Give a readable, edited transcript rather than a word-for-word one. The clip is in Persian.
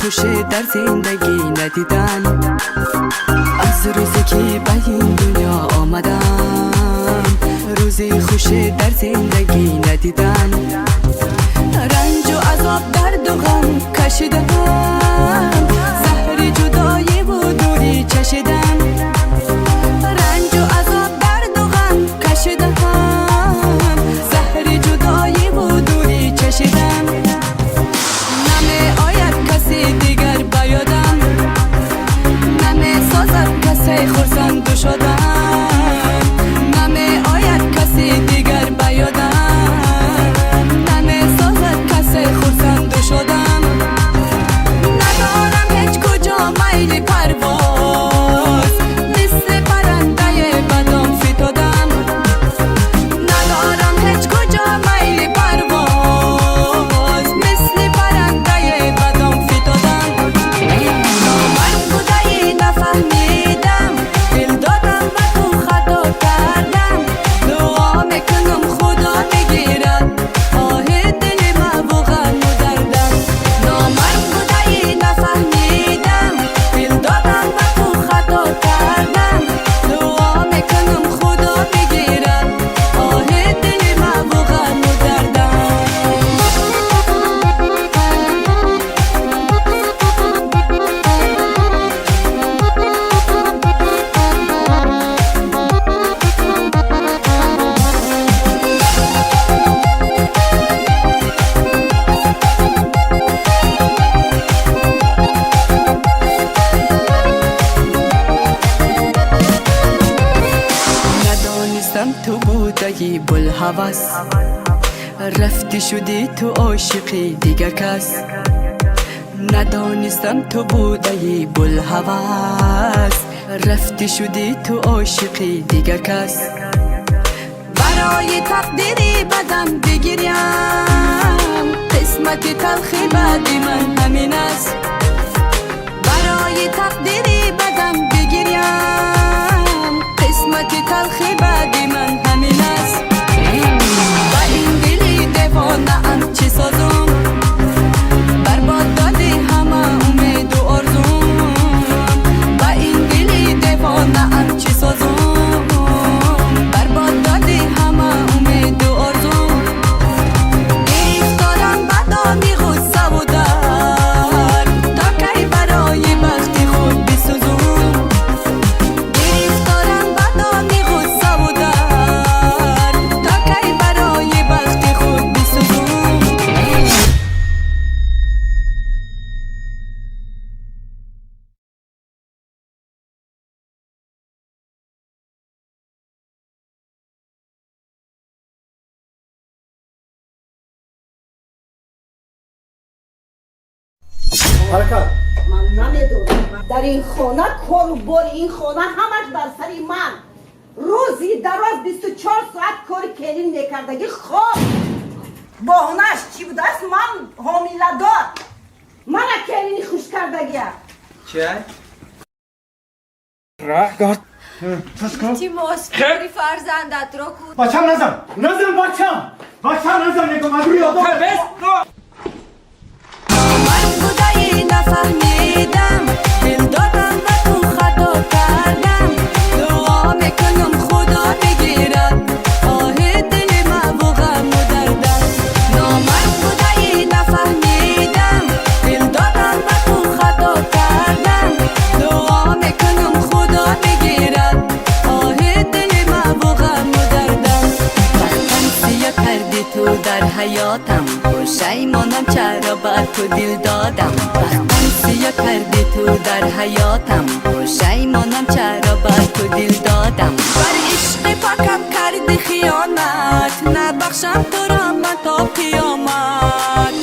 خوشی در زندگی ندیدم. از روزی که به این دنیا آمدم روزی خوشی در زندگی ندیدم. رنج و عذاب درد و غم کشیدم، زهر جدایی و دوری چشیدم. رنج و عذاب درد و غم کشیدم، زهر جدایی و دوری چشیدم. نمی آید کسی دیگر بیادم، نمی سازد کسی خرسند شدم. نمی آید کسی دیگر بیادم، نمی سازد کسی خرسند شدم. ندارم هیچ کجا میل پرواز، مثل پرنده بدم فتادم. ندارم هیچ کجا میل پرواز، مثل پرنده بدم فتادم. من بودایی نفهمیدم، دل دادم و تو خطا کردم. دعا میکنم خدا بگیرد آه دل ما و غم و دردم. من بودایی نفهمیدم، دل دادم و تو خطا کردم. دعا میکنم خدا بگیرد آه دل ما و غم و دردم. ندانستم تو بودی بلحوث، رفتی شدی تو عاشقی دیگر کس. ندانستم تو بودی بلحوث، رفتی شدی تو عاشقی دیگر کس. برای تقدیری بدم بگیریم، قسمت تلخی بعد من همین است. برای تقدیری بدم بگیریم، قسمت تلخی بعد من همین است. با این دلی دیوانه ام چی سازم، برباد دادی همه امید و آرزوم. با این دلی دیوانه ام چی سازم، برباد دادی همه امید و آرزوم. گرفتارم بدامی غصه و درد، تا کی برای بخت خود بسوزم. گرفتارم بدامی غصه و درد، تا کی برای بخت خود بسوزم. حرکت. من نمیدونم در این خانه کار و بار این خانه همش بر سر من. روزی دراز 24 ساعت کار کلین میکردگی. خب بهانه‌اش چی بود است؟ من حامله دار، من کلینی خوش کردگی. چه؟ راه گرد. تیموس بری فرزندت را کود. بچم نزن بچم نزن نگو مدوی آدم من بودایی نفهمیدم، دل دادم و تو خطا کردم. دعا میکنم خدا بگیرد آه دل ما و غم و دردم. من بودایی نفهمیدم، دل دادم و تو خطا کردم. دعا میکنم خدا بگیرد آه دل ما و غم و دردم. وقتم سیاه کردی تو در حیاتم، پشیمانم چرا بر تو دل دادم. وقتم سیاه کردی تو در حیاتم، پشیمانم چرا بر تو دل دادم. بر عشق پاکم کردی خیانت، نبخشم تو را من تا قیامت.